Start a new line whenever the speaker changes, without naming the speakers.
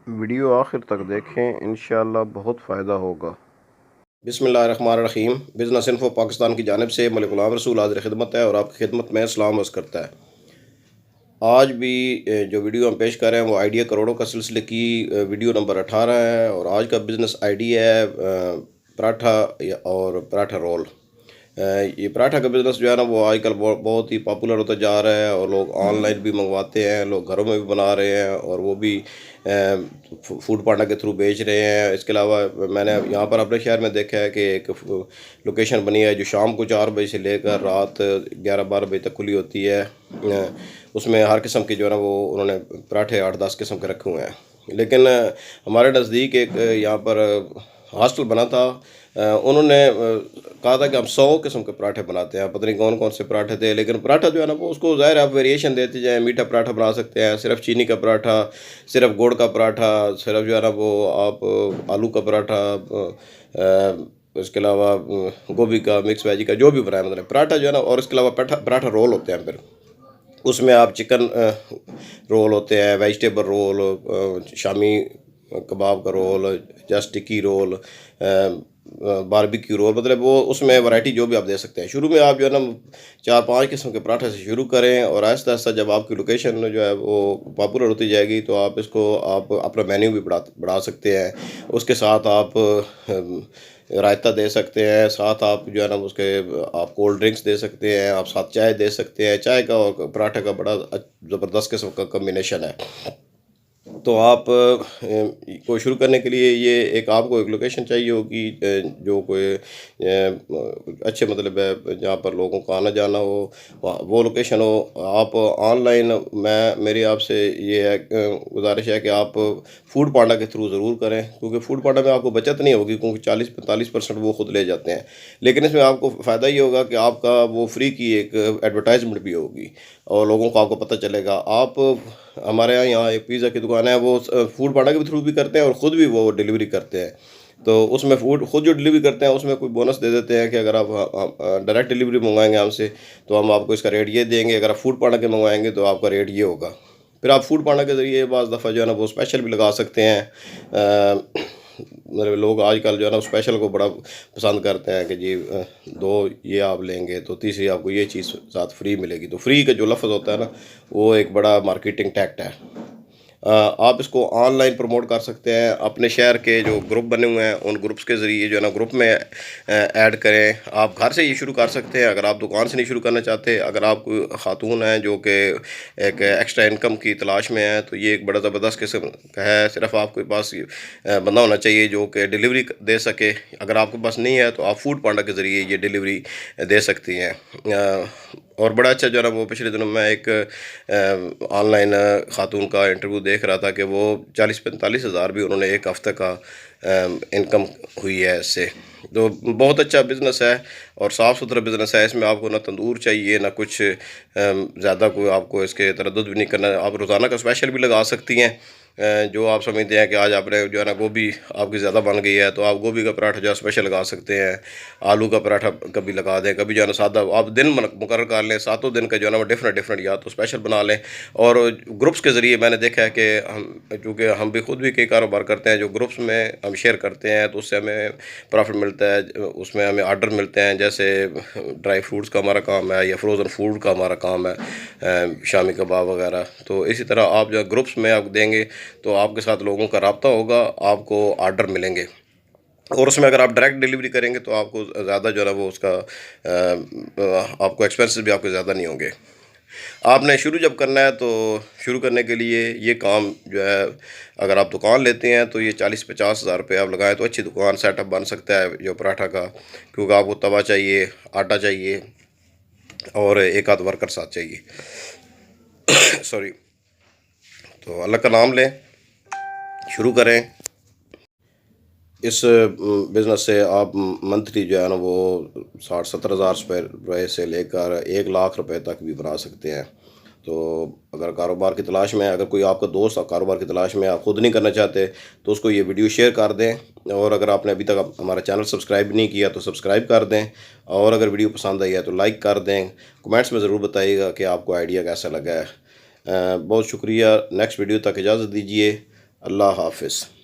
Video आखिर तक देखें, इंशाअल्लाह बहुत फ़ायदा होगा।
बिस्मिल्लाहिर्रहमानिर्रहीम। बिज़नेस इन्फो पाकिस्तान की जानिब से मलिक ग़ुलाम रसूल हाज़िर खिदमत है और आपकी खिदमत में सलाम अर्ज़ करता है। आज भी जो वीडियो हम पेश कर रहे हैं वो आइडिया करोड़ों का सिलसिले की वीडियो नंबर 18 है और आज का बिज़नेस आइडिया है पराठा और पराठा रोल। ये पराठा का बिज़नेस जो है ना वो आजकल बहुत ही पॉपुलर होता जा रहा है और लोग ऑनलाइन भी मंगवाते हैं, लोग घरों में भी बना रहे हैं और वो भी फूड पांडा के थ्रू बेच रहे हैं। इसके अलावा मैंने यहाँ पर अपने शहर में देखा है कि एक लोकेशन बनी है जो शाम को 4 बजे से लेकर रात 11-12 बजे तक खुली होती है। उसमें हर किस्म के जो है ना वो उन्होंने पराठे 8-10 किस्म के रखे हुए हैं। लेकिन हमारे नज़दीक एक यहाँ पर हॉस्टल बना था। उन्होंने कहा था कि हम 100 किस्म के पराठे बनाते हैं, पता नहीं कौन कौन से पराठे थे। लेकिन पराठा जो है ना वो उसको ज़ाहिर आप वेरिएशन देते जाएँ, मीठा पराठा बना सकते हैं, सिर्फ चीनी का पराठा, सिर्फ गुड़ का पराठा, सिर्फ जो है ना वो आप आलू का पराठा, इसके अलावा गोभी का, मिक्स वेजी का, जो भी बनाए मतलब पराठा जो है ना। और इसके अलावा पराठा रोल होते हैं, फिर उसमें आप चिकन रोल होते हैं, वेजिटेबल रोल, शामी कबाब का रोल, जस्ट टिक्की रोल, बारबेक्यू रोल, मतलब वो उसमें वैरायटी जो भी आप दे सकते हैं। शुरू में आप जो है ना 4-5 किस्म के पराठे से शुरू करें और आहिस्ता आहिस्ता जब आपकी लोकेशन जो है वो पॉपुलर होती जाएगी तो आप इसको आप अपना मेन्यू भी बढ़ा सकते हैं। उसके साथ आप रायता दे सकते हैं, साथ आप जो है ना उसके आप कोल्ड ड्रिंक्स दे सकते हैं, आप साथ चाय दे सकते हैं। चाय का और पराठे का बड़ा ज़बरदस्त किस्म का कम्बिनेशन है। तो आप को शुरू करने के लिए ये आपको एक लोकेशन चाहिए होगी जो कोई अच्छे मतलब है जहाँ पर लोगों का आना जाना हो, वो लोकेशन हो। आप ऑनलाइन मेरी आपसे ये है गुजारिश है कि आप फूड पांडा के थ्रू ज़रूर करें, क्योंकि फूड पांडा में आपको बचत नहीं होगी, क्योंकि 40-45% वो खुद ले जाते हैं। लेकिन इसमें आपको फ़ायदा ये होगा कि आपका वो फ्री की एक एडवर्टाइजमेंट भी होगी और लोगों को आपको पता चलेगा। आप हमारे यहाँ एक पिज़्ज़ा की दुकान है, वो फूड पांडा के थ्रू भी करते हैं और ख़ुद भी वो डिलीवरी करते हैं। तो उसमें फूड खुद जो डिलीवरी करते हैं उसमें कोई बोनस दे देते हैं कि अगर आप डायरेक्ट डिलीवरी मंगवाएंगे हमसे तो हम आपको इसका रेट ये देंगे, अगर आप फूड पांडा के मंगवाएंगे तो आपका रेट ये होगा। फिर आप फूड पांडा के ज़रिए बाज़ दफ़ा जो है ना वो स्पेशल भी लगा सकते हैं। मतलब लोग आजकल जो है ना स्पेशल को बड़ा पसंद करते हैं कि जी 2 ये आप लेंगे तो तीसरी आपको ये चीज़ साथ फ्री मिलेगी। तो फ्री का जो लफ्ज़ होता है ना वो एक बड़ा मार्केटिंग टैक्ट है। आप इसको ऑनलाइन प्रमोट कर सकते हैं। अपने शहर के जो ग्रुप बने हुए हैं उन ग्रुप्स के ज़रिए जो है ना ग्रुप में ऐड करें। आप घर से ये शुरू कर सकते हैं अगर आप दुकान से नहीं शुरू करना चाहते। अगर आप कोई खातून हैं जो कि एक एक्स्ट्रा इनकम की तलाश में है तो ये एक बड़ा ज़बरदस्त किस्म का है। सिर्फ आपके पास बंदा होना चाहिए जो कि डिलीवरी दे सके। अगर आपके पास नहीं है तो आप फूड पांडा के ज़रिए ये डिलीवरी दे सकती हैं। और बड़ा अच्छा जो है ना वो पिछले दिनों में एक ऑनलाइन खातून का इंटरव्यू देख रहा था कि वो 40-45 हज़ार भी उन्होंने एक हफ़्ते का इनकम हुई है इससे। तो बहुत अच्छा बिज़नेस है और साफ़ सुथरा बिज़नेस है। इसमें आपको ना तंदूर चाहिए ना कुछ ज़्यादा कोई आपको इसके तरद्दुद भी नहीं करना। आप रोज़ाना का स्पेशल भी लगा सकती हैं। जो आप समझते हैं कि आज आपने जो है ना गोभी आपकी ज़्यादा बन गई है तो आप गोभी का पराठा जो है स्पेशल लगा सकते हैं। आलू का पराठा कभी लगा दें, कभी जो है ना सादा आप दिन मुकर्रर कर लें, सातों दिन का जो है ना वो डिफरेंट या तो स्पेशल बना लें। और ग्रुप्स के ज़रिए मैंने देखा है कि हम चूँकि हम भी खुद भी कई कारोबार करते हैं, जो ग्रुप्स में हम शेयर करते हैं तो उससे हमें प्रॉफिट मिलता है। उसमें हमें आर्डर मिलते हैं, जैसे ड्राई फ्रूट्स का हमारा काम है या फ्रोज़न फूड का हमारा काम है, शामी कबाब वगैरह। तो इसी तरह आप जो ग्रुप्स में आप देंगे तो आपके साथ लोगों का राब्ता होगा, आपको आर्डर मिलेंगे। और उसमें अगर आप डायरेक्ट डिलीवरी करेंगे तो आपको ज़्यादा जो है ना वो उसका आपको एक्सपेंसेस भी आपके ज़्यादा नहीं होंगे। आपने शुरू जब करना है तो शुरू करने के लिए ये काम जो है अगर आप दुकान लेते हैं तो ये 40-50 हज़ार रुपये आप लगाएं तो अच्छी दुकान सेटअप बन सकता है जो पराठा का। क्योंकि आपको तवा चाहिए, आटा चाहिए और एक आध वर्कर साथ चाहिए। सॉरी। तो अल्लाह का नाम लें, शुरू करें। इस बिज़नेस से आप मंथली जो है ना वो 60-70 हज़ार रुपये से लेकर 1 लाख रुपए तक भी बना सकते हैं। तो अगर कारोबार की तलाश में है, अगर कोई आपका दोस्त कारोबार की तलाश में आप खुद नहीं करना चाहते तो उसको ये वीडियो शेयर कर दें। और अगर आपने अभी तक हमारा चैनल सब्सक्राइब नहीं किया तो सब्सक्राइब कर दें। और अगर वीडियो पसंद आई है तो लाइक कर दें। कमेंट्स में ज़रूर बताइएगा कि आपको आइडिया कैसा लगा है। बहुत शुक्रिया। नेक्स्ट वीडियो तक इजाज़त दीजिए। अल्लाह हाफिज़।